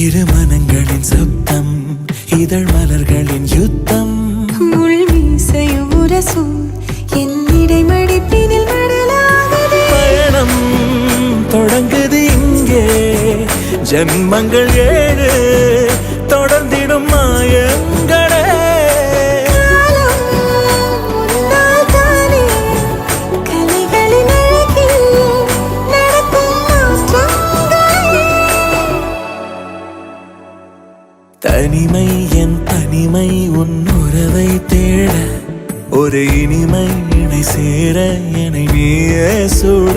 இரு மனங்களின் சப்தம், இதழ் மலர்களின் யுத்தம். முள் மீசையும் உரசும் என் இடைமடிப்பினில் மடலாகுதே. பயணம் தொடங்குது இங்கே, ஜன்மங்கள் 7 தொடர்ந்திடும் மாயங்களே. காலம் முன்னால் தானே கலைகளின் அழகில் நடக்கும் மாற்றங்களே. தனிமை என் தனிமை உன் உறவை தேட, ஒரு இனிமை இணை சேர என்னை நீயே சுட.